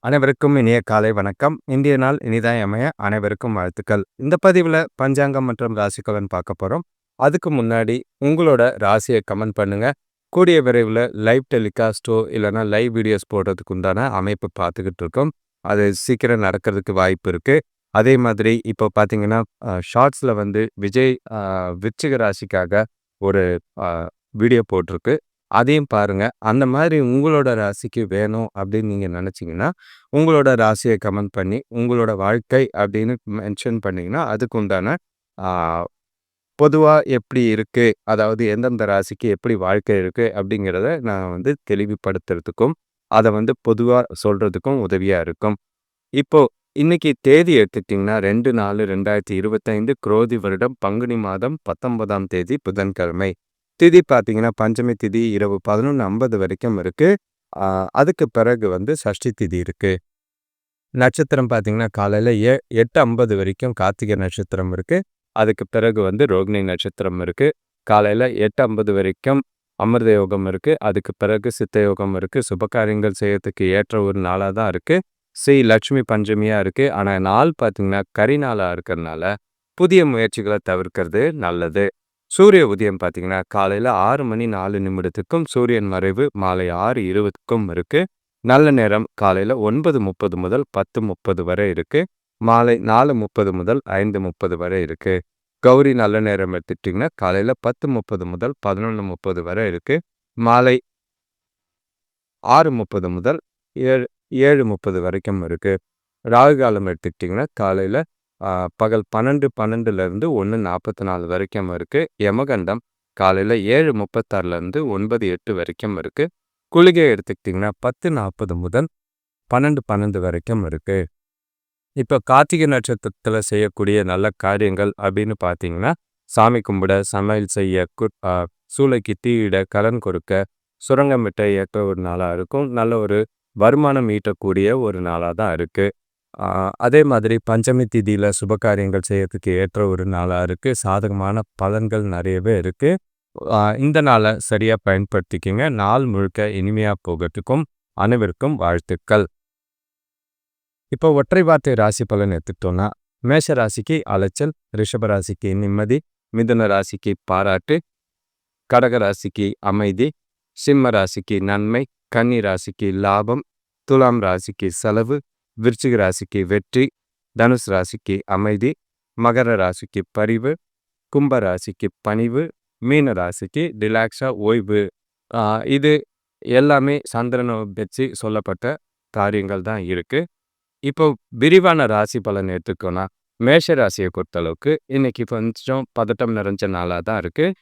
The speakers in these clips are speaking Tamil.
அனைவருக்கும் இனிய காலை வணக்கம். இன்றைய நாள் இனிதாய் அமைய அனைவருக்கும் வாழ்த்துக்கள். இந்த பதிவுல பஞ்சாங்கம் மற்றும் ராசிக்கலன் பார்க்க போறோம். அதுக்கு முன்னாடி உங்களோட ராசியை கமெண்ட் பண்ணுங்க. கூடிய விரைவில் லைவ் டெலிகாஸ்ட்டோ இல்லைன்னா லைவ் வீடியோஸ் போடுறதுக்கு உண்டான அமைப்பு பார்த்துக்கிட்டு இருக்கோம். அது சீக்கிரம் நடக்கிறதுக்கு வாய்ப்பு இருக்கு. அதே மாதிரி இப்போ பார்த்தீங்கன்னா ஷார்ட்ஸில் வந்து விஜய் விருச்சிக ராசிக்காக ஒரு வீடியோ போட்டிருக்கு. அதையும் பாருங்க. அந்த மாதிரி உங்களோட ராசிக்கு வேணும் அப்படின்னு நீங்க நினைச்சீங்கன்னா, உங்களோட ராசியை கமெண்ட் பண்ணி, உங்களோட வாழ்க்கை அப்படின்னு மென்ஷன் பண்ணீங்கன்னா, அதுக்கு உண்டான ஆ பொதுவா எப்படி இருக்கு? அதாவது எந்தெந்த ராசிக்கு எப்படி வாழ்க்கை இருக்கு? அப்படிங்கிறத நான் வந்து தெளிவுபடுத்துறதுக்கும், அத வந்து பொதுவா சொல்றதுக்கும் உதவியா இருக்கும். இப்போ இன்னைக்கு தேதி எடுத்துக்கிட்டிங்கன்னா 2/4/2025 குரோதி வருடம் பங்குனி மாதம் 19ஆம் தேதி புதன்கிழமை. திதி பார்த்தீங்கன்னா பஞ்சமி திதி இரவு 11:50 வரைக்கும் இருக்கு. அதுக்கு பிறகு வந்து சஷ்டி திதி இருக்கு. நட்சத்திரம் பார்த்தீங்கன்னா காலையில 8:50 வரைக்கும் கார்த்திகை நட்சத்திரம் இருக்கு. அதுக்கு பிறகு வந்து ரோகிணி நட்சத்திரம் இருக்கு. காலையில 8:50 வரைக்கும் அமிர்த யோகம் இருக்கு. அதுக்கு பிறகு சித்த யோகம் இருக்கு. சுபகாரியங்கள் செய்யறதுக்கு ஏற்ற ஒரு நாளாக தான் இருக்கு. ஸ்ரீ லட்சுமி பஞ்சமியா இருக்கு. ஆனால் நாள் பார்த்தீங்கன்னா கரி நாளாக இருக்கிறதுனால புதிய முயற்சிகளை தவிர்க்கிறது நல்லது. சூரிய உதயம் பார்த்தீங்கன்னா காலையில் 6:04 சூரியன் மறைவு மாலை 6:20 இருக்கு. நல்ல நேரம் காலையில் 9:30 முதல் 10:30 வரை இருக்கு. மாலை 4:30 முதல் 5:30 வரை இருக்கு. கௌரி நல்ல நேரம் எடுத்துட்டிங்கன்னா காலையில் 10:30 முதல் 11:30 வரை இருக்கு. மாலை 6:30 முதல் 7:30 வரைக்கும் இருக்கு. ராகு காலம் எடுத்துக்கிட்டிங்கன்னா காலையில் பகல் 12:12 1:44 வரைக்கும் இருக்கு. யமகண்டம் காலையில் 7:36 9:08 வரைக்கும் இருக்கு. குளிகை எடுத்துக்கிட்டிங்கன்னா 10:40 முதல் 12:12 வரைக்கும் இருக்கு. இப்போ கார்த்திகை நட்சத்திரத்தில் செய்யக்கூடிய நல்ல காரியங்கள் அப்படின்னு பார்த்தீங்கன்னா சாமி கும்பிட, சமையல் செய்ய, சூளைக்கு தீயிட, கலன் கொடுக்க, சுரங்கமிட்ட ஏற்ற ஒரு நாளாக இருக்கும். நல்ல ஒரு வருமானம் ஈட்டக்கூடிய ஒரு நாளாக தான் இருக்குது. அதே மாதிரி பஞ்சமி திதியில் சுபகாரியங்கள் செய்யறதுக்கு ஏற்ற ஒரு நாளாக இருக்குது. சாதகமான பலன்கள் நிறையவே இருக்குது. இந்த நாளை சரியாக பயன்படுத்திக்கிங்க. நாள் முழுக்க இனிமையாக போகிறதுக்கும் அனைவருக்கும் வாழ்த்துக்கள். இப்போ ஒற்றை வார்த்தை ராசி பலன் எடுத்துக்கிட்டோன்னா மேஷ ராசிக்கு அலைச்சல், ரிஷப ராசிக்கு நிம்மதி, மிதுன ராசிக்கு பாராட்டு, கடக ராசிக்கு அமைதி, சிம்ம ராசிக்கு நன்மை, கன்னி ராசிக்கு லாபம், துலாம் ராசிக்கு செலவு, விருச்சிக ராசிக்கு வெற்றி, தனுஷ் ராசிக்கு அமைதி, மகர ராசிக்கு பரிவு, கும்ப ராசிக்கு பணிவு, மீன ராசிக்கு ரிலாக்ஸாக ஓய்வு. இது எல்லாமே சந்திரனை வச்சு சொல்லப்பட்ட காரியங்கள் தான் இருக்குது. இப்போ விரிவான ராசி பலன் எடுத்துக்கோன்னா மேஷ ராசியை பொறுத்தளவுக்கு இன்னைக்கு கொஞ்சம் பதட்டம் நிறைஞ்ச நாளாக தான் இருக்குது.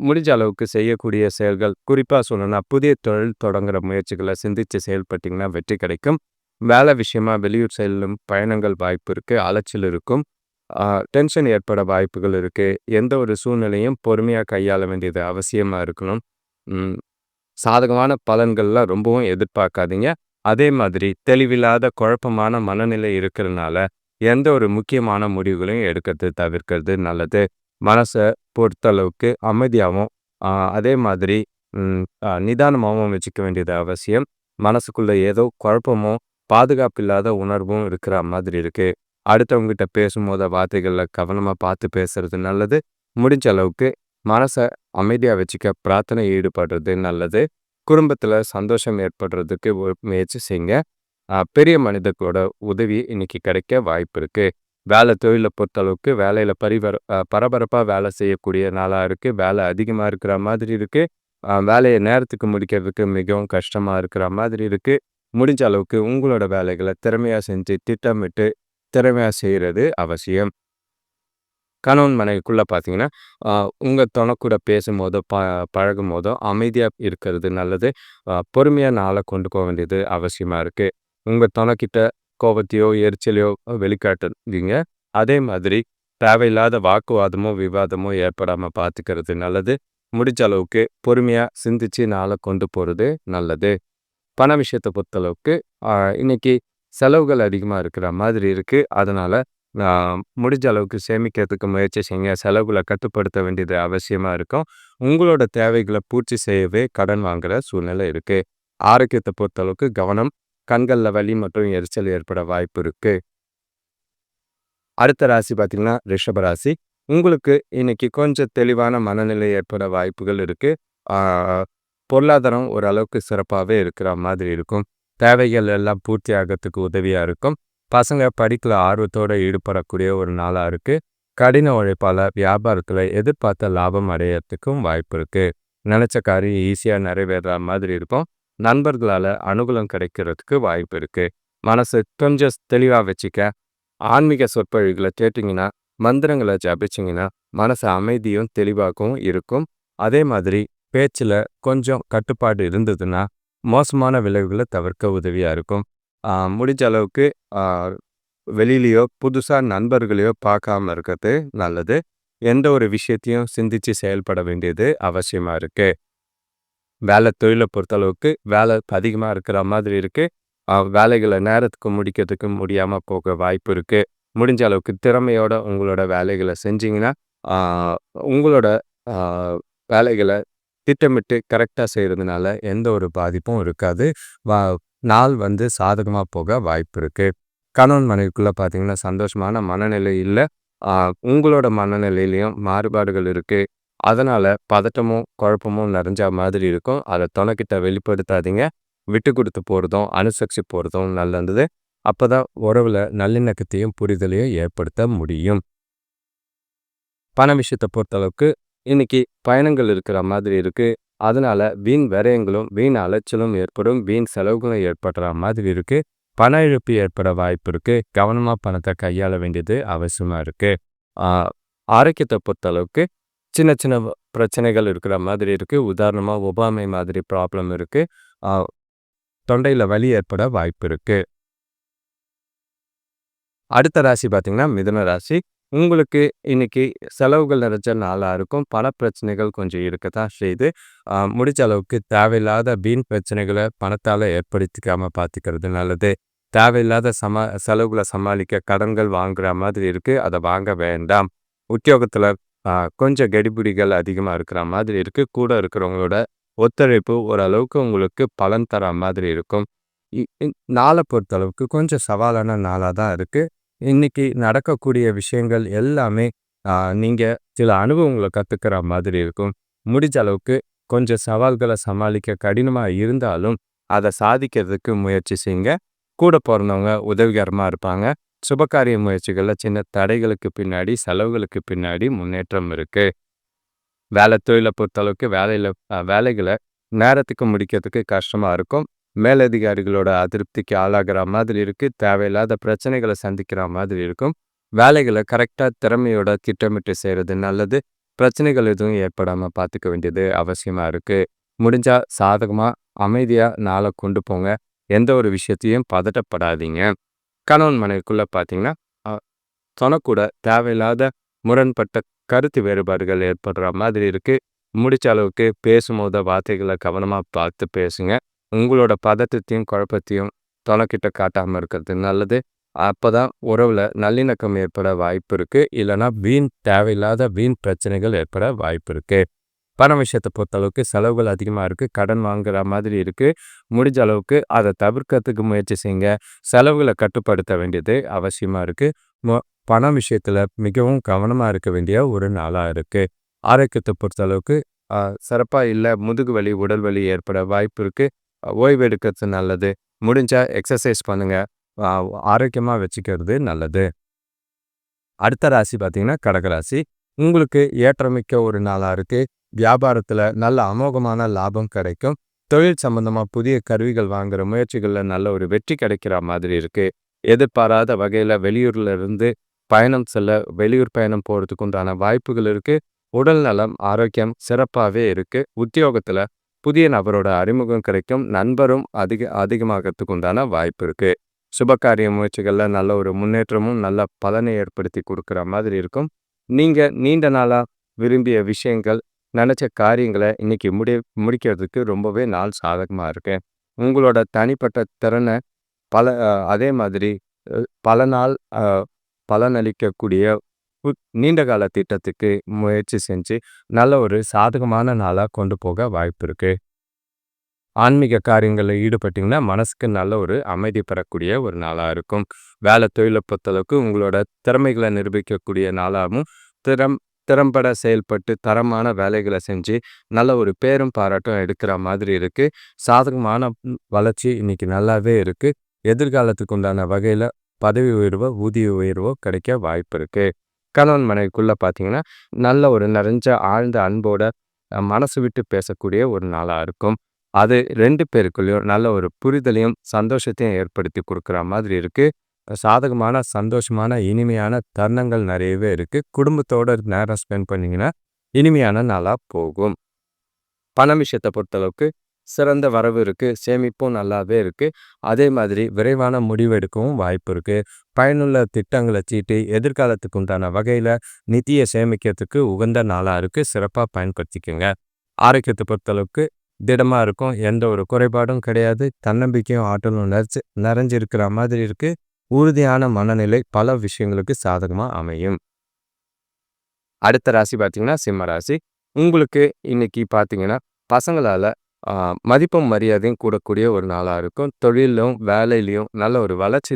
முடிஞ்ச அளவுக்கு செய்யக்கூடிய செயல்கள், குறிப்பாக சொல்லணும்னா புதிய தொழில் தொடங்குகிற முயற்சிகளை சிந்தித்து செயல்பட்டிங்கன்னா வெற்றி கிடைக்கும். வேலை விஷயமா வெளியூர் செல்லும் பயணங்கள் வாய்ப்பு இருக்குது. அலைச்சல் இருக்கும். டென்ஷன் ஏற்பட வாய்ப்புகள் இருக்குது. எந்த ஒரு சூழ்நிலையும் பொறுமையாக கையாள வேண்டியது அவசியமாக இருக்கணும். சாதகமான பலன்கள்லாம் ரொம்பவும் எதிர்பார்க்காதீங்க. அதே மாதிரி தெளிவில்லாத குழப்பமான மனநிலை இருக்கிறதுனால எந்த ஒரு முக்கியமான முடிவுகளையும் எடுக்கிறது தவிர்க்கிறது நல்லது. மனசை பொறுத்தளவுக்கு அமைதியாகவும் அதே மாதிரி நிதானமாகவும் வச்சுக்க வேண்டியது அவசியம். மனசுக்குள்ள ஏதோ குழப்பமோ பாதுகாப்பு இல்லாத உணர்வும் இருக்கிற மாதிரி இருக்கு. அடுத்தவங்ககிட்ட பேசும்போது வார்த்தைகளில் கவனமாக பார்த்து பேசுறது நல்லது. முடிஞ்ச அளவுக்கு மனசை அமைதியாக வச்சுக்க பிரார்த்தனை ஈடுபடுறது நல்லது. குடும்பத்தில் சந்தோஷம் ஏற்படுறதுக்கு ஒரு முயற்சி செய்யுங்க. பெரிய மனிதர்களோட உதவி இன்னைக்கு கிடைக்க வாய்ப்பு இருக்குது. வேலை தொழிலை பொறுத்தளவுக்கு வேலையில் பரபரப்பாக வேலை செய்யக்கூடிய நாளாக இருக்குது. வேலை அதிகமாக இருக்கிற மாதிரி இருக்குது. வேலையை நேரத்துக்கு முடிக்கிறதுக்கு மிகவும் கஷ்டமாக இருக்கிற மாதிரி இருக்குது. முடிஞ்ச அளவுக்கு உங்களோட வேலைகளை திறமையாக செஞ்சு திட்டமிட்டு திறமையாக செய்கிறது அவசியம். கணவன் மனைவிக்குள்ளே பார்த்தீங்கன்னா உங்கள் துணைக்கூட பேசும்போதோ பழகும் போதோ அமைதியாக இருக்கிறது நல்லது. பொறுமையாக நாளை கொண்டு போக வேண்டியது அவசியமாக இருக்குது. உங்கள் துணைக்கிட்ட கோபத்தையோ எரிச்சலையோ வெளிக்காட்டுறீங்க. அதே மாதிரி தேவையில்லாத வாக்குவாதமோ விவாதமோ ஏற்படாமல் பார்த்துக்கிறது நல்லது. முடிஞ்ச அளவுக்கு பொறுமையாக சிந்திச்சு நாளை கொண்டு போகிறது நல்லது. பண விஷயத்தை பொறுத்தளவுக்கு இன்னைக்கு செலவுகள் அதிகமாக இருக்கிற மாதிரி இருக்குது. அதனால் முடிஞ்ச அளவுக்கு சேமிக்கிறதுக்கு முயற்சி செய்யுங்க. செலவுகளை கட்டுப்படுத்த வேண்டியது அவசியமாக இருக்கும். உங்களோட தேவைகளை பூர்த்தி செய்யவே கடன் வாங்குகிற சூழ்நிலை இருக்குது. ஆரோக்கியத்தை பொறுத்தளவுக்கு கவனம். கண்கள்ல வலி மற்றும் எரிச்சல் ஏற்பட வாய்ப்பு இருக்கு. அடுத்த ராசி பார்த்தீங்கன்னா, ரிஷப ராசி. உங்களுக்கு இன்னைக்கு கொஞ்சம் தெளிவான மனநிலை ஏற்பட வாய்ப்புகள் இருக்கு. ஆ பொருளாதாரம் ஓரளவுக்கு சிறப்பாவே இருக்கிற மாதிரி இருக்கும். தேவைகள் எல்லாம் பூர்த்தி ஆகறதுக்கு உதவியா இருக்கும். பசங்க படிப்புல ஆர்வத்தோட ஈடுபடக்கூடிய ஒரு நாளா இருக்கு. கடின உழைப்பால வியாபாரத்துல எதிர்பார்த்த லாபம் அடையறதுக்கும் வாய்ப்பு இருக்கு. நினைச்ச காரியம் ஈஸியா நிறைவேற மாதிரி இருக்கும். நண்பர்களால அனுகூலம் கிடைக்கிறதுக்கு வாய்ப்பு இருக்கு. மனசு கொஞ்சம் தெளிவா வச்சுக்க. ஆன்மீக சொற்பொழிவுகளை கேட்டீங்கன்னா, மந்திரங்களை ஜபிச்சீங்கன்னா, மனசு அமைதியும் தெளிவாகவும் இருக்கும். அதே மாதிரி பேச்சுல கொஞ்சம் கட்டுப்பாடு இருந்ததுன்னா, மோசமான விளைவுகளை தவிர்க்க உதவியா இருக்கும். முடிஞ்ச அளவுக்கு ஆ வெளியிலயோ, புதுசா நண்பர்களையோ பார்க்காம இருக்கிறது நல்லது. எந்த ஒரு விஷயத்தையும் சிந்திச்சு செயல்பட வேண்டியது அவசியமா இருக்கு. வேலை தொழில பொறுத்தளவுக்கு வேலை அதிகமா இருக்கிற மாதிரி இருக்கு. வேலைகளை நேரத்துக்கு முடிக்கிறதுக்கு முடியாம போக வாய்ப்பு இருக்கு. முடிஞ்ச அளவுக்கு திறமையோட உங்களோட வேலைகளை செஞ்சீங்கன்னா, ஆ உங்களோட ஆ வேலைகளை திட்டமிட்டு கரெக்டா செய்றதுனால எந்த ஒரு பாதிப்பும் இருக்காது. வா நாள் சாதகமா போக வாய்ப்பு இருக்கு. கணவன் மனைவிக்குள்ள பார்த்தீங்கன்னா, சந்தோஷமான மனநிலை இல்ல. ஆ உங்களோட மனநிலையிலயும் மாறுபாடுகள் இருக்கு. அதனால பதட்டமும், குழப்பமும் நிறைஞ்ச மாதிரி இருக்கும். அத தொணக்கிட்ட வெளிப்படுத்தாதீங்க. விட்டு கொடுத்து போறதும், அனுசரிச்சு போறதும் நல்லது. அப்பதான் உறவுல நல்லிணக்கத்தையும், புரிதலையும் ஏற்படுத்த முடியும். பண விஷயத்த பொறுத்தளவுக்கு இன்னைக்கு பயணங்கள் இருக்கிற மாதிரி இருக்கு. அதனால வீண் விரயங்களும், வீண் அலைச்சலும் ஏற்படும். வீண் செலவுகளும் ஏற்படுற மாதிரி இருக்கு. பண இழப்பு ஏற்பட வாய்ப்பு இருக்கு. கவனமா பணத்தை கையாள வேண்டியது அவசியமா இருக்கு. ஆ ஆரோக்கியத்தை பொறுத்தளவுக்கு சின்ன சின்ன பிரச்சனைகள் இருக்கிற மாதிரி இருக்கு. உதாரணமா ஒவ்வாமை மாதிரி ப்ராப்ளம் இருக்கு. ஆ தொண்டையில வலி ஏற்பட வாய்ப்பு இருக்கு. அடுத்த ராசி பார்த்தீங்கன்னா, மிதுன ராசி. உங்களுக்கு இன்னைக்கு செலவுகள் நிறைஞ்ச நாளா இருக்கும். பண பிரச்சனைகள் கொஞ்சம் இருக்கத்தான் செய்யுது. முடிஞ்ச அளவுக்கு தேவையில்லாத வீண் பிரச்சனைகள பணத்தால ஏற்படுத்திக்காம பார்த்துக்கிறது நல்லது. தேவையில்லாத செலவுகள சமாளிக்க கடன்கள் வாங்குற மாதிரி இருக்கு. அத வாங்க வேண்டாம். உத்தியோகத்துல கொஞ்சம் கெடிபிடிகள் அதிகமா இருக்கிற மாதிரி இருக்கு. கூட இருக்கிறவங்களோட ஒத்துழைப்பு ஓரளவுக்கு உங்களுக்கு பலன் தர மாதிரி இருக்கும். இ இ நாள பொறுத்தளவுக்கு கொஞ்சம் சவாலான நாளா தான் இருக்கு. இன்னைக்கு நடக்கக்கூடிய விஷயங்கள் எல்லாமே நீங்க சில அனுபவங்கள கத்துக்கிற மாதிரி இருக்கும். முடிஞ்ச அளவுக்கு கொஞ்சம் சவால்கள சமாளிக்க கடினமா இருந்தாலும், அத சாதிக்கிறதுக்கு முயற்சி செய்யுங்க. கூட பொறந்தவங்க உதவிகரமா இருப்பாங்க. சுபகாரிய முயற்சிகள்ல சின்ன தடைகளுக்கு பின்னாடி, செலவுகளுக்கு பின்னாடி முன்னேற்றம் இருக்கு. வேலை தொழில பொறுத்தளவுக்கு வேலைகள நேரத்துக்கு முடிக்கிறதுக்கு கஷ்டமா இருக்கும். மேலதிகாரிகளோட அதிருப்திக்கு ஆளாகிற மாதிரி இருக்கு. தேவையில்லாத பிரச்சனைகள சந்திக்கிற மாதிரி இருக்கும். வேலைகள கரெக்டா திறமையோட திட்டமிட்டு செய்றது நல்லது. பிரச்சனைகள் எதுவும் ஏற்படாம பார்த்துக்க வேண்டியது அவசியமா இருக்கு. முடிஞ்சா சாதகமா, அமைதியா நாள கொண்டு போங்க. எந்த ஒரு விஷயத்தையும் பதட்டப்படாதீங்க. கணவன் மனைவிக்குள்ள பார்த்தீங்கன்னா, அ தொணக்கூட தேவையில்லாத முரண்பட்ட கருத்து வேறுபாடுகள் ஏற்படுற மாதிரி இருக்கு. முடிச்ச அளவுக்கு பேசும்போது வார்த்தைகள கவனமா பார்த்து பேசுங்க. உங்களோட பதட்டத்தையும், குழப்பத்தையும் தொணக்கிட்ட காட்டாம இருக்கிறது நல்லது. அப்பதான் உறவுல நல்லிணக்கம் ஏற்பட வாய்ப்பு இருக்கு. இல்லைன்னா தேவையில்லாத வீண் பிரச்சனைகள் ஏற்பட வாய்ப்பு இருக்கு. பண விஷயத்தை பொறுத்தளவுக்கு செலவுகள் அதிகமா இருக்கு. கடன் வாங்குற மாதிரி இருக்கு. முடிஞ்ச அளவுக்கு அதை தவிர்க்கிறதுக்கு முயற்சி செய்யுங்க. செலவுகளை கட்டுப்படுத்த வேண்டியது அவசியமா இருக்கு. பண விஷயத்துல மிகவும் கவனமா இருக்க வேண்டிய ஒரு நாளா இருக்கு. ஆரோக்கியத்தை பொறுத்தளவுக்கு சிறப்பா இல்ல. முதுகு வலி, உடல் வலி ஏற்பட வாய்ப்பு இருக்கு. ஓய்வு எடுக்கிறது நல்லது. முடிஞ்சா எக்ஸசைஸ் பண்ணுங்க. ஆ ஆரோக்கியமா வச்சுக்கிறது நல்லது. அடுத்த ராசி பார்த்தீங்கன்னா, கடகராசி. உங்களுக்கு ஏற்றமிக்க ஒரு நாளா இருக்கு. வியாபாரத்துல நல்ல அமோகமான லாபம் கிடைக்கும். தொழில் சம்பந்தமா புதிய கருவிகள் வாங்குற முயற்சிகள்ல நல்ல ஒரு வெற்றி கிடைக்கிற மாதிரி இருக்கு. எதிர்பாராத வகையில வெளியூர்ல இருந்து பயணம் செல்ல, வெளியூர் பயணம் போறதுக்கு உண்டான வாய்ப்புகள் இருக்கு. உடல் நலம், ஆரோக்கியம் சிறப்பாவே இருக்கு. உத்தியோகத்துல புதிய நபரோட அறிமுகம் கிடைக்கும். நண்பரும் அதிகமாகறதுக்கு உண்டான வாய்ப்பு இருக்கு. சுபகாரிய முயற்சிகள்ல நல்ல ஒரு முன்னேற்றமும், நல்ல பலனை ஏற்படுத்தி கொடுக்குற மாதிரி இருக்கும். நீங்க நீண்ட நாளா விரும்பிய விஷயங்கள், நினைச்ச காரியங்கள இன்னைக்கு முடிக்கிறதுக்கு ரொம்பவே நாள் சாதகமா இருக்கு. உங்களோட தனிப்பட்ட திறன அதே மாதிரி பல நாள் பலனளிக்கக்கூடிய நீண்ட கால திட்டத்துக்கு முயற்சி செஞ்சு நல்ல ஒரு சாதகமான நாளா கொண்டு போக வாய்ப்பு இருக்கு. ஆன்மீக காரியங்கள்ல ஈடுபட்டீங்கன்னா, மனசுக்கு நல்ல ஒரு அமைதி பெறக்கூடிய ஒரு நாளா இருக்கும். வேலை தொழில பொறுத்தளவுக்கு உங்களோட திறமைகள நிரூபிக்கக்கூடிய நாளாவும், திறம் திறம்பட செயல்பட்டு தரமான வேலைகள செஞ்சு, நல்ல ஒரு பேரும் பாராட்டும் எடுக்கிற மாதிரி இருக்கு. சாதகமான வளர்ச்சி இன்னைக்கு நல்லாவே இருக்கு. எதிர்காலத்துக்கு உண்டான வகையில பதவி உயர்வோ, ஊதிய உயர்வோ கிடைக்க வாய்ப்பு இருக்கு. கணவன் மனைவிக்குள்ள பார்த்தீங்கன்னா, நல்ல ஒரு நிறைஞ்ச ஆழ்ந்த அன்போட மனசு விட்டு பேசக்கூடிய ஒரு நாளா இருக்கும். அது 2 பேருக்குள்ளயும் நல்ல ஒரு புரிதலையும், சந்தோஷத்தையும் ஏற்படுத்தி குடுக்குற மாதிரி இருக்கு. சாதகமான, சந்தோஷமான, இனிமையான தருணங்கள் நிறையவே இருக்கு. குடும்பத்தோட நேரம் ஸ்பெண்ட் பண்ணீங்கன்னா, இனிமையான நாளா போகும். பணம் விஷயத்த பொறுத்தளவுக்கு சிறந்த வரவு இருக்கு. சேமிப்பும் நல்லாவே இருக்கு. அதே மாதிரி விரைவான முடிவு எடுக்கவும் வாய்ப்பு இருக்கு. பயனுள்ள திட்டங்கள தீட்டி எதிர்காலத்துக்கு உண்டான வகையில நிதிய சேமிக்கிறதுக்கு உகந்த நாளா இருக்கு. சிறப்பா பயன்படுத்திக்கங்க. ஆரோக்கியத்த பொறுத்தளவுக்கு திடமா இருக்கும். எந்த ஒரு குறைபாடும் கிடையாது. தன்னம்பிக்கையும் ஆற்றலும் நிறைஞ்சிருக்கிற மாதிரி இருக்கு. உறுதியான மனநிலை பல விஷயங்களுக்கு சாதகமா அமையும். அடுத்த ராசி பார்த்தீங்கன்னா, சிம்ம ராசி. உங்களுக்கு இன்னைக்கு பார்த்தீங்கன்னா, பசங்களால மதிப்பும் மரியாதையும் கூடக்கூடிய ஒரு நாளா இருக்கும். தொழிலும், வேலையிலயும் நல்ல ஒரு வளர்ச்சி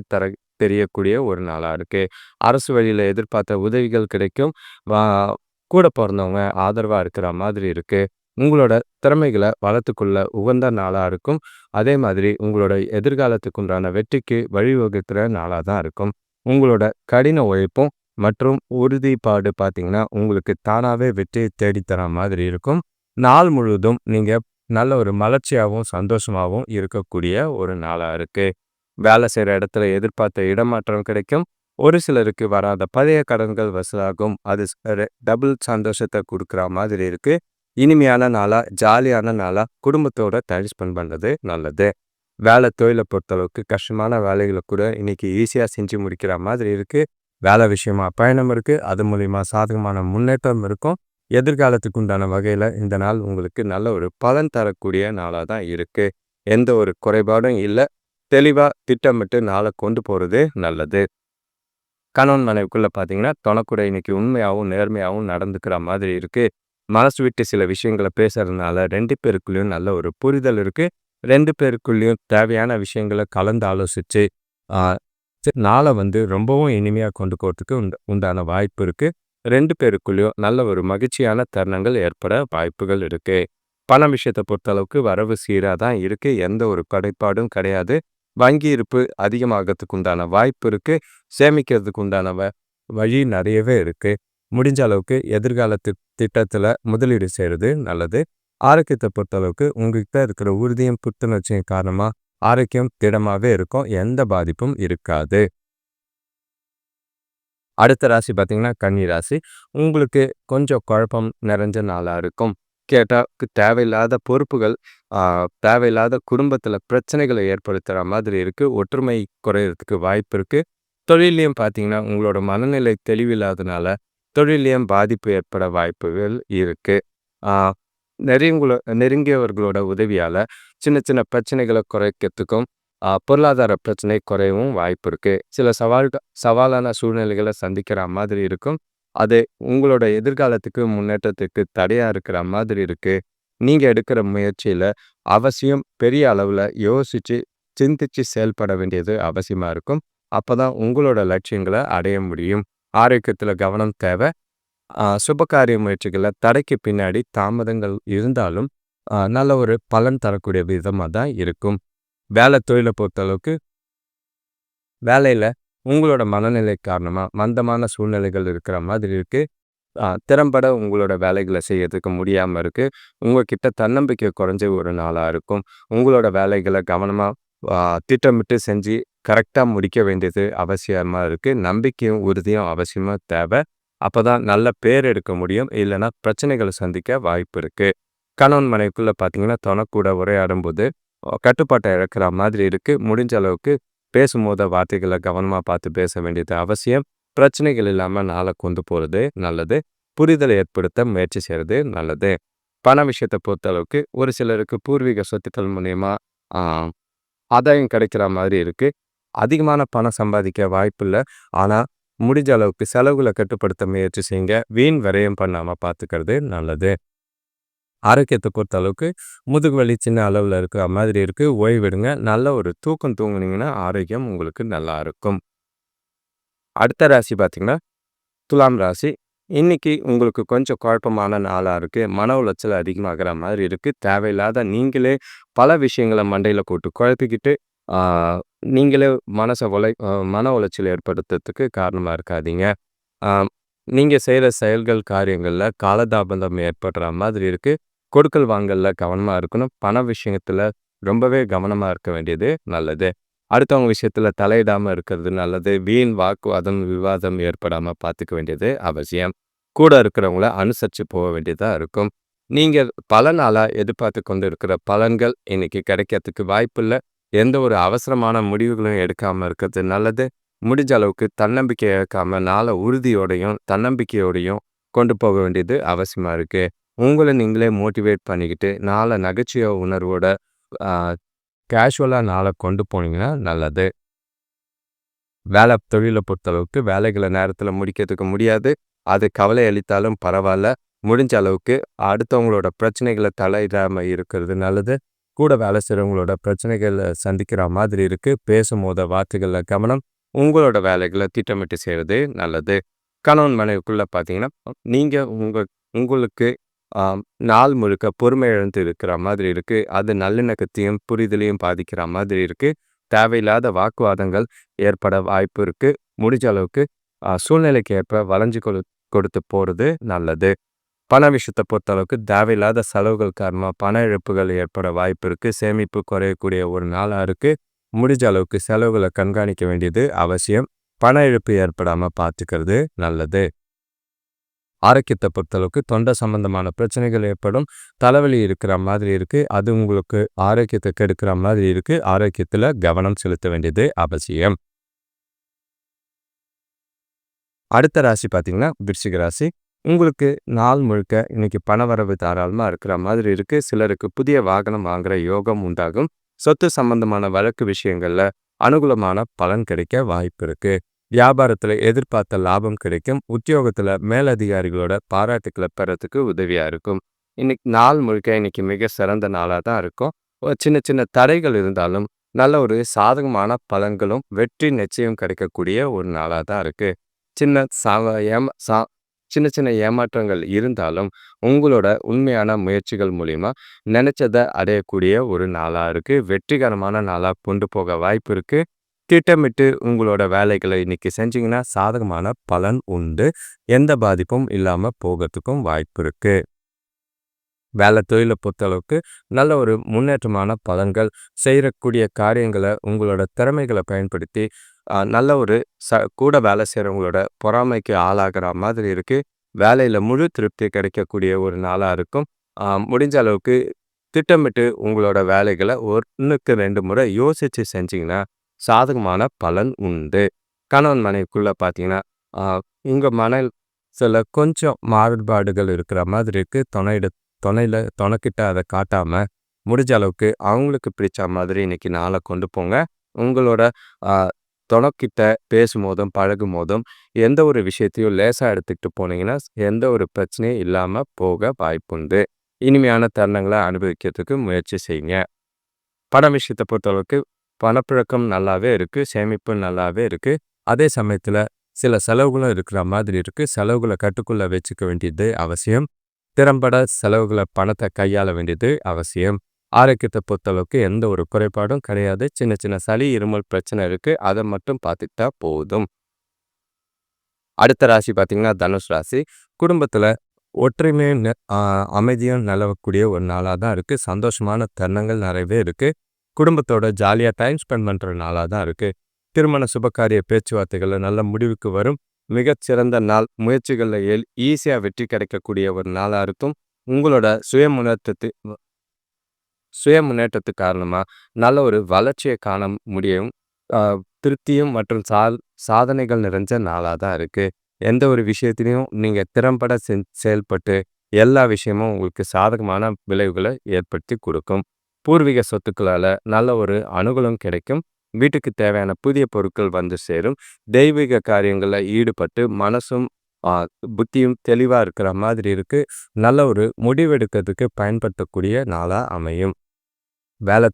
தெரியக்கூடிய ஒரு நாளா இருக்கு. அரசு வழியில எதிர்பார்த்த உதவிகள் கிடைக்கும். வா கூட பொறந்தவங்க ஆதரவா இருக்கிற மாதிரி இருக்கு. உங்களோட திறமைகள வளர்த்துக்கொள்ள உகந்த நாளா இருக்கும். அதே மாதிரி உங்களோட எதிர்காலத்துக்கு உண்டான வெற்றிக்கு வழிவகுக்கிற நாளா தான் இருக்கும். உங்களோட கடின உழைப்பும் மற்றும் உறுதிப்பாடு பார்த்தீங்கன்னா, உங்களுக்கு தானாவே வெற்றியை தேடித்தர மாதிரி இருக்கும். நாள் முழுவதும் நீங்க நல்ல ஒரு மலர்ச்சியாவும், சந்தோஷமாவும் இருக்கக்கூடிய ஒரு நாளா இருக்கு. வேலை செய்ற இடத்துல எதிர்பார்த்த இடமாற்றம் கிடைக்கும். ஒரு சிலருக்கு வராத பழைய கடன்கள் வசூலாகும். அது டபுள் சந்தோஷத்த குடுக்குற மாதிரி இருக்கு. இனிமையான நாளா, ஜாலியான நாளா குடும்பத்தோட டைம் ஸ்பெண்ட் பண்றது நல்லது. வேலை தொழில பொறுத்தளவுக்கு கஷ்டமான வேலைகள கூட இன்னைக்கு ஈஸியா செஞ்சு முடிக்கிற மாதிரி இருக்கு. வேலை விஷயமா பயணம் இருக்கு. அது மூலியமா சாதகமான முன்னேற்றம் இருக்கும். எதிர்காலத்துக்கு உண்டான வகையில இந்த நாள் உங்களுக்கு நல்ல ஒரு பலன் தரக்கூடிய நாளா தான் இருக்கு. எந்த ஒரு குறைபாடும் இல்ல. தெளிவா திட்டமிட்டு நாள கொண்டு போறது நல்லது. கணவன் மனைவிக்குள்ள பார்த்தீங்கன்னா, தொணக்கூட இன்னைக்கு உண்மையாவும், நேர்மையாவும் நடந்துக்கிற மாதிரி இருக்கு. மனசு விட்டு சில விஷயங்கள பேசுறதுனால 2 பேருக்குள்ளயும் நல்ல ஒரு புரிதல் இருக்கு. 2 பேருக்குள்ளயும் தேவையான விஷயங்கள கலந்து ஆலோசிச்சு, ஆ நாள ரொம்பவும் இனிமையா கொண்டு போறதுக்கு உண்டான வாய்ப்பு இருக்கு. 2 பேருக்குள்ளயும் நல்ல ஒரு மகிழ்ச்சியான தருணங்கள் ஏற்பட வாய்ப்புகள் இருக்கு. பணம் விஷயத்த பொறுத்தளவுக்கு வரவு சீரா தான் இருக்கு. எந்த ஒரு குறைபாடும் கிடையாது. வங்கி இருப்பு அதிகமாகறதுக்கு உண்டான வாய்ப்பு இருக்கு. சேமிக்கிறதுக்கு உண்டான வழி நிறையவே இருக்கு. முடிஞ்ச அளவுக்கு எதிர்காலத்து திட்டத்துல முதலீடு செய்றது நல்லது. ஆரோக்கியத்த பொறுத்தளவுக்கு உங்ககிட்ட இருக்கிற உறுதியும், புத்துணர்ச்சியும் காரணமா ஆரோக்கியம் திடமாவே இருக்கும். எந்த பாதிப்பும் இருக்காது. அடுத்த ராசி பார்த்தீங்கன்னா, கன்னி ராசி. உங்களுக்கு கொஞ்சம் குழப்பம் நிறைஞ்ச நாளா இருக்கும். கேட்டா தேவையில்லாத பொறுப்புகள், ஆ தேவையில்லாத குடும்பத்தில பிரச்சனைகளை ஏற்படுத்துற மாதிரி இருக்கு. ஒற்றுமை குறையறதுக்கு வாய்ப்பு இருக்கு. தொழில்லயும் பார்த்தீங்கன்னா, உங்களோட மனநிலை தெளிவில்லாதனால, தொழில்லயும் பாதிப்பு ஏற்பட வாய்ப்புகள் இருக்கு. ஆ நெருங்கியவர்களோட உதவியால சின்ன சின்ன பிரச்சனைகள குறைக்கிறதுக்கும், பொருளாதார பிரச்சனை குறையவும் வாய்ப்பு இருக்கு. சில சவாலான சூழ்நிலைகள சந்திக்கிற மாதிரி இருக்கும். அது உங்களோட எதிர்காலத்துக்கு, முன்னேற்றத்துக்கு தடையா இருக்கிற மாதிரி இருக்கு. நீங்க எடுக்கிற முயற்சியில அவசியம் பெரிய அளவுல யோசிச்சு, சிந்திச்சு செயல்பட வேண்டியது அவசியமா இருக்கும். அப்பதான் உங்களோட லட்சியங்கள அடைய முடியும். ஆரோக்கியத்துல கவனம் தேவை. சுபகாரிய முயற்சிகள்ல தடைக்கு பின்னாடி தாமதங்கள் இருந்தாலும், நல்ல ஒரு பலன் தரக்கூடிய விதமா தான் இருக்கும். வேலை தொழில பொறுத்தளவுக்கு, வேலையில உங்களோட மனநிலை காரணமா மந்தமான சூழ்நிலைகள் இருக்கிற மாதிரி இருக்கு. திறம்பட உங்களோட வேலைகள செய்யறதுக்கு முடியாம இருக்கு. உங்ககிட்ட தன்னம்பிக்கை குறைஞ்ச ஒரு நாளா இருக்கும். உங்களோட வேலைகள கவனமா ஆ திட்டமிட்டு செஞ்சு கரெக்ட்டா முடிக்க வேண்டியது அவசியமா இருக்கு. நம்பிக்கையும், உறுதியும் அவசியமா தேவை. அப்பதான் நல்ல பேர் எடுக்க முடியும். இல்லைன்னா பிரச்சனைகளை சந்திக்க வாய்ப்பு இருக்கு. கணவன் மனைவிக்குள்ள பார்த்தீங்கன்னா, தொணக்கூட உரையாடும்போது கட்டுப்பாட்டை இழக்கிற மாதிரி இருக்கு. முடிஞ்ச அளவுக்கு பேசும்போது வார்த்தைகளை கவனமா பார்த்து பேச வேண்டியது அவசியம். பிரச்சனைகள் இல்லாம நாளை கொண்டு போறது நல்லது. புரிதலை ஏற்படுத்த முயற்சி செய்யறது நல்லது. பண விஷயத்தை பொறுத்த அளவுக்கு ஒரு சிலருக்கு பூர்வீக சொத்துக்கள் மூலியமா ஆ ஆதாயம் கிடைக்கிற மாதிரி இருக்கு. அதிகமான பணம் சம்பாதிக்க வாய்ப்பில்ல. ஆனா, முடிஞ்ச அளவுக்கு செலவுகள கட்டுப்படுத்த முயற்சி செய்யுங்க. வீண் விரயம் பண்ணாம பார்த்துக்கிறது நல்லது. ஆரோக்கியத்தை பொறுத்த அளவுக்கு முதுகு வலி சின்ன அளவுல இருக்கிற மாதிரி இருக்கு. ஓய்வெடுங்க. நல்ல ஒரு தூக்கம் தூங்குனீங்கன்னா, ஆரோக்கியம் உங்களுக்கு நல்லா இருக்கும். அடுத்த ராசி பார்த்தீங்கன்னா, துலாம் ராசி. இன்னைக்கு உங்களுக்கு கொஞ்சம் குழப்பமான நாளா இருக்கு. மன உளைச்சல் அதிகமாகிற மாதிரி இருக்கு. தேவையில்லாத நீங்களே பல விஷயங்கள மண்டையில போட்டு குழப்பிக்கிட்டு, ஆ நீங்களே மனச மன உளைச்சல் ஏற்படுத்துறதுக்கு காரணமா இருக்காதீங்க. ஆ நீங்க செய்ற செயல்கள், காரியங்கள்ல காலதாமதம் ஏற்படுற மாதிரி இருக்கு. கொடுக்கல் வாங்கல்ல கவனமா இருக்கணும். பண விஷயத்துல ரொம்பவே கவனமா இருக்க வேண்டியது நல்லது. அடுத்தவங்க விஷயத்துல தலையிடாம இருக்கிறது நல்லது. வீண் வாக்குவாதம், விவாதம் ஏற்படாம பார்த்துக்க வேண்டியது அவசியம். கூட இருக்கிறவங்கள அனுசரிச்சு போக வேண்டியதா இருக்கும். நீங்க பல நாளா எதிர்பார்த்து கொண்டு இருக்கிற பலன்கள் இன்னைக்கு கிடைக்கிறதுக்கு வாய்ப்பில்ல. எந்த ஒரு அவசரமான முடிவுகளும் எடுக்காம இருக்கிறது நல்லது. முடிஞ்ச அளவுக்கு தன்னம்பிக்கை இழக்காம நாள உறுதியோடையும், தன்னம்பிக்கையோடையும் கொண்டு போக வேண்டியது அவசியமா இருக்கு. உங்கள நீங்களே மோட்டிவேட் பண்ணிக்கிட்டு, நாள நகைச்சுவை உணர்வோட ஆ கேஷுவலா நாள கொண்டு போனீங்கன்னா நல்லது. தொழில பொறுத்தளவுக்கு வேலைகள நேரத்தில முடிக்கிறதுக்கு முடியாது. அது கவலை அளித்தாலும் பரவால்ல. முடிஞ்ச அளவுக்கு அடுத்தவங்களோட பிரச்சனைகள தலையிடாம இருக்கிறது நல்லது. கூட வேலை செய்றவங்களோட பிரச்சனைகள சந்திக்கிற மாதிரி இருக்கு. பேசும்போது வார்த்தைகள்ல கவனம். உங்களோட வேலைகள திட்டமிட்டு செய்றது நல்லது. கணவன் மனைவிக்குள்ள பார்த்தீங்கன்னா, நீங்க உங்களுக்கு அ நாள் முழுக்க பொறுமை இழந்து இருக்கிற மாதிரி இருக்கு. அது நல்லிணக்கத்தையும், புரிதலையும் பாதிக்கிற மாதிரி இருக்கு. தேவையில்லாத வாக்குவாதங்கள் ஏற்பட வாய்ப்பு இருக்கு. முடிஞ்ச அளவுக்கு சூழ்நிலைக்கு ஏற்ப வளைஞ்சு கொடுத்து போறது நல்லது. பண விஷயத்த பொறுத்தளவுக்கு தேவையில்லாத செலவுகள் காரணமா பண இழப்புகள் ஏற்பட வாய்ப்பு இருக்கு. சேமிப்பு குறையக்கூடிய ஒரு நாளா இருக்கு. முடிஞ்ச அளவுக்கு செலவுகள கண்காணிக்க வேண்டியது அவசியம். பண இழப்பு ஏற்படாம பார்த்துக்கிறது நல்லது. ஆரோக்கியத்த பொறுத்தளவுக்கு தொண்டை சம்பந்தமான பிரச்சனைகள் ஏற்படும். தலைவலி இருக்கிற மாதிரி இருக்கு. அது உங்களுக்கு ஆரோக்கியத்த கெடுக்கிற மாதிரி இருக்கு. ஆரோக்கியத்துல கவனம் செலுத்த வேண்டியது அவசியம். அடுத்த ராசி பார்த்தீங்கன்னா, விருச்சிக ராசி. உங்களுக்கு நாள் முழுக்க இன்னைக்கு பணவரவு தாராளமா இருக்கிற மாதிரி இருக்கு. சிலருக்கு புதிய வாகனம் வாங்குற யோகம் உண்டாகும். சொத்து சம்பந்தமான வழக்கு விஷயங்கள்ல அனுகூலமான பலன் கிடைக்க வாய்ப்பு இருக்கு. வியாபாரத்துல எதிர்பார்த்த லாபம் கிடைக்கும். உத்தியோகத்துல மேலதிகாரிகளோட பாராட்டுக்களை பெறத்துக்கு உதவியா இருக்கும். இன்னைக்கு நாள் முழுக்க இன்னைக்கு மிக சிறந்த நாளா தான் இருக்கும். ஒரு சின்ன சின்ன தடைகள் இருந்தாலும் நல்ல ஒரு சாதகமான பலன்களும் வெற்றி நிச்சயம் கிடைக்கக்கூடிய ஒரு நாளா தான் இருக்கு. சின்ன சாவ ஏமா சா சின்ன சின்ன ஏமாற்றங்கள் இருந்தாலும், உங்களோட உண்மையான முயற்சிகள் மூலியமா நெனைச்சத அடையக்கூடிய ஒரு நாளா இருக்கு. வெற்றிகரமான நாளா கொண்டு போக வாய்ப்பு இருக்கு. திட்டமிட்டு உங்களோட வேலைகள இன்னைக்கு செஞ்சீங்கன்னா, சாதகமான பலன் உண்டு. எந்த பாதிப்பும் இல்லாம போகறதுக்கும் வாய்ப்பு இருக்கு. தொழில பொறுத்தளவுக்கு நல்ல ஒரு முன்னேற்றமான பலன்கள். செய்யக்கூடிய காரியங்கள உங்களோட திறமைகள பயன்படுத்தி நல்ல ஒரு கூட வேலை செய்றவங்களோட பொறாமைக்கு ஆளாகுற மாதிரி இருக்கு. வேலையில முழு திருப்தி கிடைக்கக்கூடிய ஒரு நாளா இருக்கும். முடிஞ்ச அளவுக்கு திட்டமிட்டு உங்களோட வேலைகள 1க்கு 2 முறை யோசிச்சு செஞ்சீங்கன்னா, சாதகமான பலன் உண்டு. கணவன் மனைவிக்குள்ள பார்த்தீங்கன்னா, அ உங்க சில கொஞ்சம் மாறுபாடுகள் இருக்கிற மாதிரி இருக்கு. தொணைக்கிட்ட அத காட்டாம, முடிஞ்ச அளவுக்கு அவங்களுக்கு பிடிச்ச மாதிரி இன்னைக்கு நாள கொண்டு போங்க. உங்களோட அ தொணக்கிட்ட பேசும்போதும், பழகும்போதும் எந்த ஒரு விஷயத்தையும் லேசா எடுத்துக்கிட்டு போனீங்கன்னா, எந்த ஒரு பிரச்சனையும் இல்லாம போக வாய்ப்புண்டு. இனிமையான தருணங்கள அனுபவிக்கிறதுக்கு முயற்சி செய்யுங்க. பண விஷயத்த பொறுத்தளவுக்கு பணப்புழக்கம் நல்லாவே இருக்கு. சேமிப்பு நல்லாவே இருக்கு. அதே சமயத்துல சில செலவுகளும் இருக்கிற மாதிரி இருக்கு. செலவுகள கட்டுக்குள்ள வச்சுக்க வேண்டியது அவசியம். திறம்பட செலவுகள பணத்த கையாள வேண்டியது அவசியம். ஆரோக்கியத்த பொறுத்தளவுக்கு எந்த ஒரு குறைபாடும் கிடையாது. சின்ன சின்ன சளி, இருமல் பிரச்சனை இருக்கு. அத மட்டும் பார்த்துக்கிட்டா போதும். அடுத்த ராசி பார்த்தீங்கன்னா, தனுஷ் ராசி. குடும்பத்துல ஒற்றுமையும் அமைதியும் நிலவக்கூடிய ஒரு நாளா தான் இருக்கு. சந்தோஷமான தருணங்கள் நிறையவே இருக்கு. குடும்பத்தோட ஜாலியா டைம் ஸ்பெண்ட் பண்ற நாளா தான் இருக்கு. திருமண சுபகாரிய பேச்சுவார்த்தைகள்ல நல்ல முடிவுக்கு வரும். மிகச்சிறந்த நாள். முயற்சிகள்ல ஈஸியா வெற்றி கிடைக்கக்கூடிய ஒரு நாளா இருக்கும். உங்களோட சுய முன்னேற்றத்துக்கு காரணமா நல்ல ஒரு வளர்ச்சியை காண முடியும். அ திருப்தியும் மற்றும் சாதனைகள் நிறைஞ்ச நாளா தான் இருக்கு. எந்த ஒரு விஷயத்திலையும் நீங்க திறம்பட செயல்பட்டு எல்லா விஷயமும் உங்களுக்கு சாதகமான விளைவுகள ஏற்படுத்தி கொடுக்கும். பூர்வீக சொத்துக்களால நல்ல ஒரு அனுகூலம் கிடைக்கும். வீட்டுக்கு தேவையான புதிய பொருட்கள் வந்து சேரும். தெய்வீக காரியங்கள்ல ஈடுபட்டு மனசும் ஆ புத்தியும் தெளிவா இருக்கிற மாதிரி இருக்கு. நல்ல ஒரு முடிவெடுக்கிறதுக்கு பயன்படுத்தக்கூடிய நாளா அமையும்.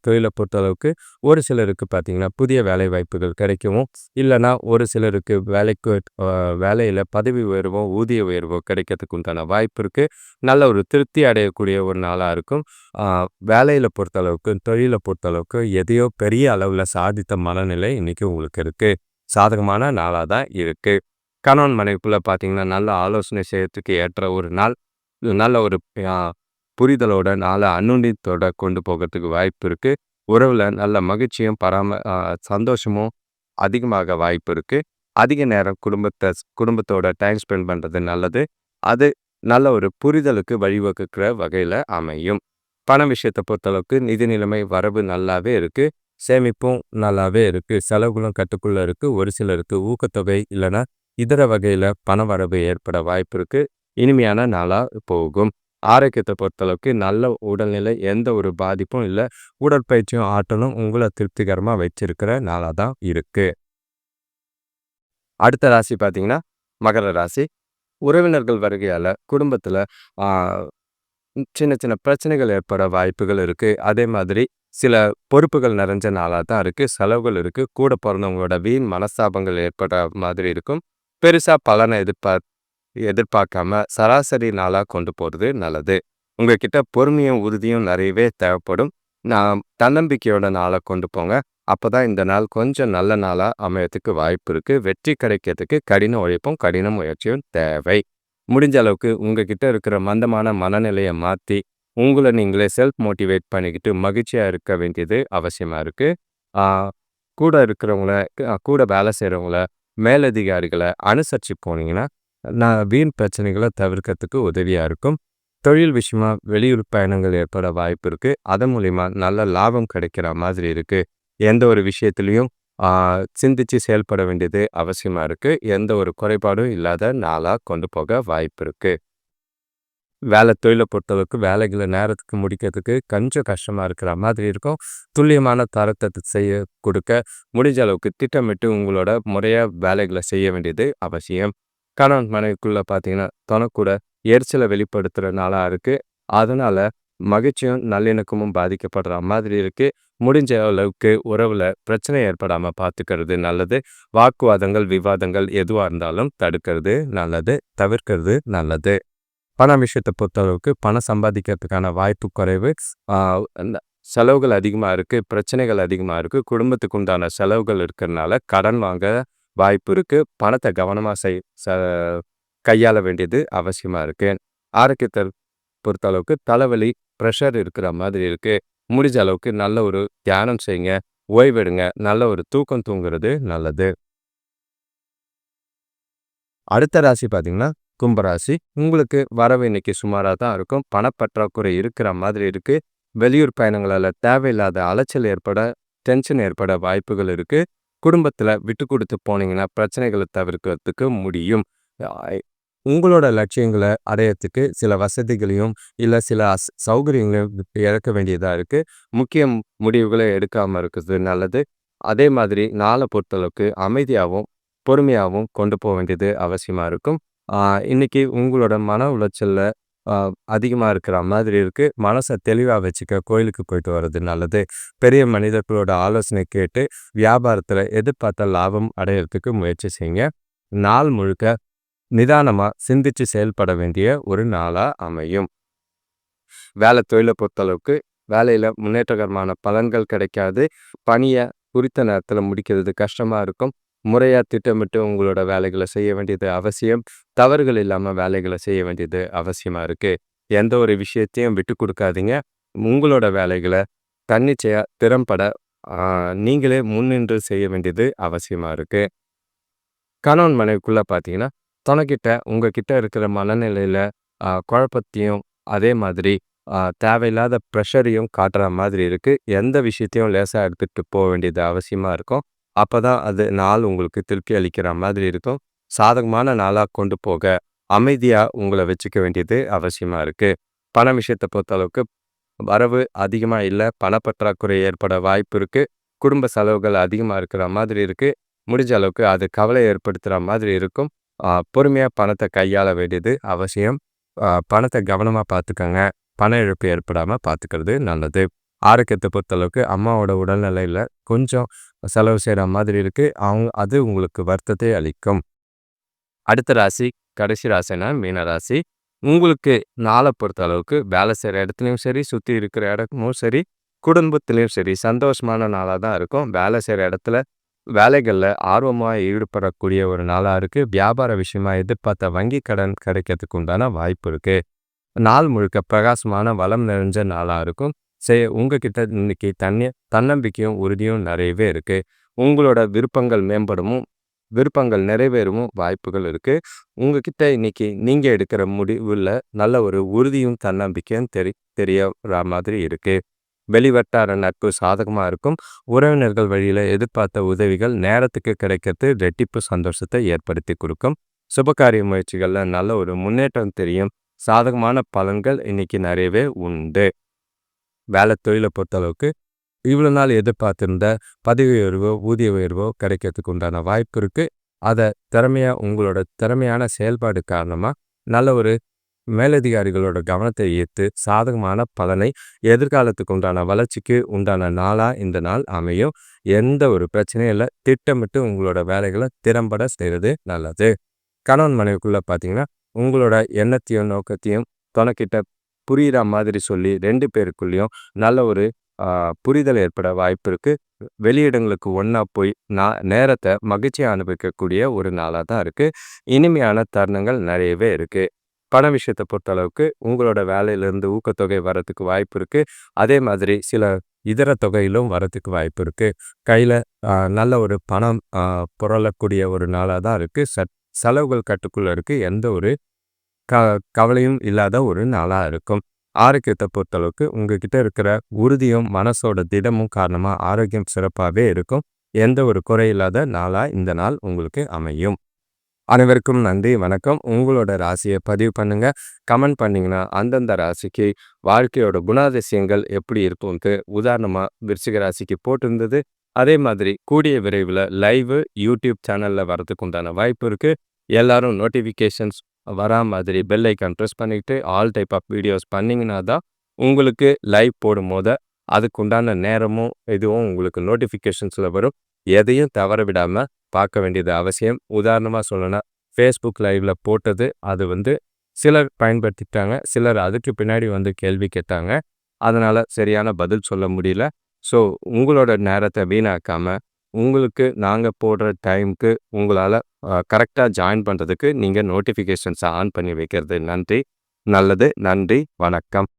தொழில பொறுத்தளவுக்கு ஒரு சிலருக்கு பார்த்தீங்கன்னா, புதிய வேலை வாய்ப்புகள் கிடைக்கவும், இல்லன்னா ஒரு சிலருக்கு வேலைக்கு அ வேலையில பதவி உயர்வோ, ஊதிய உயர்வோ கிடைக்கிறதுக்கு உண்டான வாய்ப்பு இருக்கு. நல்ல ஒரு திருப்தி அடையக்கூடிய ஒரு நாளா இருக்கும். ஆ வேலையில பொறுத்தளவுக்கு, தொழில பொறுத்தளவுக்கு எதையோ பெரிய அளவுல சாதித்த மனநிலை இன்னைக்கு உங்களுக்கு இருக்கு. சாதகமான நாளா தான் இருக்கு. கணவன் மனைவிக்குள்ள பார்த்தீங்கன்னா, நல்ல ஆலோசனை செய்யறதுக்கு ஏற்ற ஒரு நாள். நல்ல ஒரு அ புரிதலோட நாள அந்யோன்யத்தோட கொண்டு போகறதுக்கு வாய்ப்பு இருக்கு. உறவுல நல்ல மகிழ்ச்சியும் சந்தோஷமும் அதிகமாக வாய்ப்பு இருக்கு. அதிக நேரம் குடும்பத்தோட டைம் ஸ்பெண்ட் பண்றது நல்லது. அது நல்ல ஒரு புரிதலுக்கு வழிவகுக்கிற வகையில அமையும். பண விஷயத்த பொறுத்தளவுக்கு நிதி நிலைமை வரவு நல்லாவே இருக்கு. சேமிப்பும் நல்லாவே இருக்கு. செலவுகளும் கட்டுக்குள்ள இருக்கு. ஒரு சிலருக்கு ஊக்கத்தொகை இல்லன்னா இதர வகையில பண வரவு ஏற்பட வாய்ப்பு இருக்கு. இனிமையான நாளா போகும். ஆரோக்கியத்த பொறுத்தளவுக்கு நல்ல உடல்நிலை, எந்த ஒரு பாதிப்பும் இல்ல. உடற்பயிற்சியும், ஆற்றலும் உங்கள திருப்திகரமா வச்சிருக்கிற நாளா தான் இருக்கு. அடுத்த ராசி பார்த்தீங்கன்னா, மகர ராசி. உறவினர்கள் வருகையால குடும்பத்தில ஆ சின்ன சின்ன பிரச்சனைகள் ஏற்பட வாய்ப்புகள் இருக்கு. அதே மாதிரி சில பொறுப்புகள் நிறைஞ்ச நாளா தான் இருக்கு. செலவுகள் இருக்கு. கூட பொறந்தவங்களோட வீண் மனஸ்தாபங்கள் ஏற்பட மாதிரி இருக்கும். பெருசா பலன எதிர்பார்க்காம சராசரி நாளா கொண்டு போறது நல்லது. உங்ககிட்ட பொறுமையும், உறுதியும் நிறையவே தேவைப்படும். தன்னம்பிக்கையோட நாள கொண்டு போங்க. அப்பதான் இந்த நாள் கொஞ்சம் நல்ல நாளா அமையறதுக்கு வாய்ப்பு இருக்கு. வெற்றி கிடைக்கிறதுக்கு கடின உழைப்பும், கடின முயற்சியும் தேவை. முடிஞ்ச அளவுக்கு உங்ககிட்ட இருக்கிற மந்தமான மனநிலைய மாத்தி, உங்கள நீங்களே செல்ஃப் மோட்டிவேட் பண்ணிக்கிட்டு மகிழ்ச்சியா இருக்க வேண்டியது அவசியமா இருக்கு. ஆ கூட இருக்கிறவங்கள, கூட வேலை செய்றவங்கள, மேலதிகாரிகள அனுசரிச்சு போனீங்கன்னா, வீண் பிரச்சனைகள தவிர்க்கிறதுக்கு உதவியா இருக்கும். தொழில் விஷயமா வெளியூர் பயணங்கள் ஏற்பட வாய்ப்பு இருக்கு. அதன் மூலியமா நல்ல லாபம் கிடைக்கிற மாதிரி இருக்கு. எந்த ஒரு விஷயத்திலயும் ஆ சிந்திச்சு செயல்பட வேண்டியது அவசியமா இருக்கு. எந்த ஒரு குறைபாடும் இல்லாத நாளா கொண்டு போக வாய்ப்பு இருக்கு. தொழில பொறுத்தளவுக்கு வேலைகள நேரத்துக்கு முடிக்கிறதுக்கு கொஞ்சம் கஷ்டமா இருக்கிற மாதிரி இருக்கும். துல்லியமான தரத்த கொடுக்க முடிஞ்ச அளவுக்கு திட்டமிட்டு உங்களோட முறையா வேலைகள செய்ய வேண்டியது அவசியம். கணவன் மனைவிக்குள்ள பார்த்தீங்கன்னா, தொணக்கூட எரிச்சல வெளிப்படுத்துற நாளா இருக்கு. அதனால மகிழ்ச்சியும், நல்லிணக்கமும் பாதிக்கப்படுற மாதிரி இருக்கு. முடிஞ்ச அளவுக்கு உறவுல பிரச்சனை ஏற்படாம பார்த்துக்கிறது நல்லது. வாக்குவாதங்கள், விவாதங்கள் எதுவா இருந்தாலும் தடுக்கிறது நல்லது, தவிர்க்கிறது நல்லது. விஷயத்த பொறுத்தளவுக்கு பணம் சம்பாதிக்கிறதுக்கான வாய்ப்பு குறைவு. ஆ அந்த செலவுகள் அதிகமா இருக்கு. பிரச்சனைகள் அதிகமா இருக்கு. குடும்பத்துக்கு உண்டான செலவுகள் இருக்கிறனால கடன் வாங்க வாய்ப்பு இருக்கு. பணத்த கவனமா கையாள வேண்டியது அவசியமா இருக்கு. ஆரோக்கியத்த பொறுத்தளவுக்கு தலைவலி, பிரஷர் இருக்கிற மாதிரி இருக்கு. முடிஞ்ச அளவுக்கு நல்ல ஒரு தியானம் செய்யுங்க. ஓய்வெடுங்க. நல்ல ஒரு தூக்கம் தூங்குறது நல்லது. அடுத்த ராசி பார்த்தீங்கன்னா, கும்பராசி. உங்களுக்கு வரவு இன்னைக்கு சுமாரா தான் இருக்கும். பணப்பற்றாக்குறை இருக்கிற மாதிரி இருக்கு. வெளியூர் பயணங்களால தேவையில்லாத அலைச்சல் ஏற்பட, டென்ஷன் ஏற்பட வாய்ப்புகள் இருக்கு. குடும்பத்தில விட்டு குடுத்து போனீங்கன்னா, பிரச்சனைகள தவிர்க்கிறதுக்கு முடியும். அ உங்களோட லட்சியங்கள அடையறதுக்கு சில வசதிகளையும், இல்ல சில சௌகரியங்களையும் இழக்க வேண்டியதா இருக்கு. முக்கிய முடிவுகள எடுக்காம இருக்கிறது நல்லது. அதே மாதிரி நாள பொறுத்தளவுக்கு அமைதியாவும், பொறுமையாவும் கொண்டு வேண்டியது அவசியமா இருக்கும். ஆ இன்னைக்கு உங்களோட மன உளைச்சல்ல அ அதிகமா இருக்கிற மாதிரி இருக்கு. மனச தெளிவா வச்சுக்க கோயிலுக்கு போயிட்டு வர்றது நல்லது. பெரிய மனிதர்களோட ஆலோசனை கேட்டு வியாபாரத்துல எதிர்பார்த்த லாபம் அடையறதுக்கு முயற்சி செய்யுங்க. நாள் முழுக்க நிதானமா சிந்திச்சு செயல்பட வேண்டிய ஒரு நாளா அமையும். தொழில பொறுத்தளவுக்கு வேலையில முன்னேற்றகரமான பலன்கள் கிடைக்காது. பணிய குறித்த நேரத்துல முடிக்கிறது கஷ்டமா இருக்கும். முறையா திட்டமிட்டு உங்களோட வேலைகள செய்ய வேண்டியது அவசியம். தவறுகள் இல்லாம வேலைகள செய்ய வேண்டியது அவசியமா இருக்கு. எந்த ஒரு விஷயத்தையும் விட்டுக் குடுக்காதீங்க. உங்களோட வேலைகள தன்னிச்சையா, திறம்பட ஆ நீங்களே முன்னின்று செய்ய வேண்டியது அவசியமா இருக்கு. கணவன் மனைவிக்குள்ள பார்த்தீங்கன்னா, உங்ககிட்ட இருக்கிற மனநிலையில குழப்பத்தையும், அதே மாதிரி தேவையில்லாத ப்ரெஷரையும் காட்டுற மாதிரி இருக்கு. எந்த விஷயத்தையும் லேசா எடுத்துட்டு வேண்டியது அவசியமா இருக்கும். அப்பதான் அது நாள் உங்களுக்கு திருப்தி அளிக்கிற மாதிரி இருக்கும். சாதகமான நாளா கொண்டு போக, அமைதியா உங்கள வச்சுக்க வேண்டியது அவசியமா இருக்கு. விஷயத்த பொறுத்தளவுக்கு வரவு அதிகமா இல்ல. பணப்பற்றாக்குறை ஏற்பட வாய்ப்பு இருக்கு. குடும்ப செலவுகள் அதிகமா இருக்கிற மாதிரி இருக்கு. முடிஞ்ச அளவுக்கு அது கவலை ஏற்படுத்துற மாதிரி இருக்கும். பொறுமையா பணத்த கையாள வேண்டியது அவசியம். பணத்த கவனமா பார்த்துக்கங்க. பண இழப்பு ஏற்படாம பார்த்துக்கிறது நல்லது. ஆரோக்கியத்த பொறுத்தளவுக்கு அம்மாவோட உடல்நிலையில கொஞ்சம் செலவு செய்ற மாதிரி இருக்கு. அது உங்களுக்கு வருத்தத்தை அளிக்கும். அடுத்த ராசி, கடைசி ராசினா மீன ராசி. உங்களுக்கு நாள பொறுத்த அளவுக்கு வேலை செய்ற இடத்துலயும் சரி, சுத்தி இருக்கிற இடமும் சரி, குடும்பத்திலயும் சரி, சந்தோஷமான நாளா தான் இருக்கும். வேலை செய்ற இடத்துல வேலைகள்ல ஆர்வமா ஈடுபடக்கூடிய ஒரு நாளா இருக்கு. வியாபார விஷயமா எதிர்பார்த்த வங்கி கடன் கிடைக்கிறதுக்கு உண்டான வாய்ப்பு இருக்கு. நாள் முழுக்க பிரகாசமான வளம் நிறைஞ்ச நாளா இருக்கும். உங்ககிட்ட இன்னைக்கு தன்னம்பிக்கையும் உறுதியும் நிறையவே இருக்கு. உங்களோட விருப்பங்கள் நிறைவேறவும் வாய்ப்புகள் இருக்கு. உங்ககிட்ட இன்னைக்கு நீங்க எடுக்கிற முடிவுல நல்ல ஒரு உறுதியும் தன்னம்பிக்கையும் தெரியற மாதிரி இருக்கு. வெளிவட்டார நட்பு சாதகமா இருக்கும். உறவினர்கள் வழியில எதிர்பார்த்த உதவிகள் நேரத்துக்கு கிடைக்கிறது ரெட்டிப்பு சந்தோஷத்தை ஏற்படுத்தி கொடுக்கும். சுபகாரிய முயற்சிகள்ல நல்ல ஒரு முன்னேற்றம் தெரியும். சாதகமான பலன்கள் இன்னைக்கு நிறையவே உண்டு. வேலை தொழிலை பொறுத்தளவுக்கு இவ்வளோ நாள் எதிர்பார்த்திருந்த பதவி உயர்வோ ஊதிய உயர்வோ கிடைக்கிறதுக்கு உண்டான வாய்ப்பு இருக்கு. அதை உங்களோட திறமையான செயல்பாடு காரணமா நல்ல ஒரு மேலதிகாரிகளோட கவனத்தை ஈர்த்து சாதகமான பலனை எதிர்காலத்துக்கு உண்டான வளர்ச்சிக்கு உண்டான நாளா இந்த நாள் அமையும். எந்த ஒரு பிரச்சனையும் இல்லை. திட்டமிட்டு உங்களோட வேலைகளை திறம்பட செய்கிறது நல்லது. கணவன் மனைவிக்குள்ள பார்த்தீங்கன்னா உங்களோட எண்ணத்தையும் நோக்கத்தையும் துணைக்கிட்ட புரிகிற மாதிரி சொல்லி 2 பேருக்குள்ளேயும் நல்ல ஒரு புரிதல் ஏற்பட வாய்ப்பு இருக்கு. வெளியிடங்களுக்கு ஒன்றா போய் நேரத்தை மகிழ்ச்சியாக அனுபவிக்கக்கூடிய ஒரு நாளாக தான் இருக்கு. இனிமையான தருணங்கள் நிறையவே இருக்கு. பண விஷயத்தை பொறுத்தளவுக்கு உங்களோட வேலையிலேருந்து ஊக்கத்தொகை வரத்துக்கு வாய்ப்பு இருக்கு. அதே மாதிரி சில இதர தொகையிலும் வரத்துக்கு வாய்ப்பு இருக்கு. கையில் நல்ல ஒரு பணம் புரளக்கூடிய ஒரு நாளாக தான் இருக்கு. செலவுகள் கட்டுக்குள்ள இருக்கு. எந்த ஒரு கவலையும் இல்லாத ஒரு நாளாக இருக்கும். ஆரோக்கியத்தை பொறுத்தளவுக்கு உங்ககிட்ட இருக்கிற உறுதியும் மனசோட திடமும் காரணமா ஆரோக்கியம் சிறப்பாகவே இருக்கும். எந்த ஒரு குறையில்லாத நாளா இந்த நாள் உங்களுக்கு அமையும். அனைவருக்கும் நன்றி, வணக்கம். உங்களோட ராசியை பதிவு பண்ணுங்க. கமெண்ட் பண்ணீங்கன்னா அந்தந்த ராசிக்கு வாழ்க்கையோட குணாதிசயங்கள் எப்படி இருக்கும்ட்டு உதாரணமா விருச்சிக ராசிக்கு போட்டிருந்தது. அதே மாதிரி கூடிய விரைவில் லைவ் யூடியூப் சேனல்ல வரதுக்கு உண்டான வாய்ப்பு இருக்கு. எல்லாரும் நோட்டிஃபிகேஷன்ஸ் வரா மாதிரி பெல் ஐக்கான் ப்ரெஸ் பண்ணிக்கிட்டு ஆல் டைப் ஆஃப் வீடியோஸ் பண்ணிங்கன்னா தான் உங்களுக்கு லைவ் போடும் போது அதுக்குண்டான நேரமும் இதுவும் உங்களுக்கு நோட்டிஃபிகேஷன்ஸில் வரும். எதையும் தவற விடாமல் பார்க்க வேண்டியது அவசியம். உதாரணமாக சொல்லணும்னா ஃபேஸ்புக் லைவில் போட்டது அது சிலர் பயன்படுத்திட்டாங்க. சிலர் அதுக்கு பின்னாடி கேள்வி கேட்டாங்க. அதனால் சரியான பதில் சொல்ல முடியல. ஸோ உங்களோட நேரத்தை வீணாக்காமல் உங்களுக்கு நாங்கள் போடுற டைமுக்கு உங்களால் கரெக்டாக ஜாயின் பண்ணுறதுக்கு நீங்கள் நோட்டிஃபிகேஷன்ஸை ஆன் பண்ணி வைக்கிறது நல்லது. நன்றி, வணக்கம்.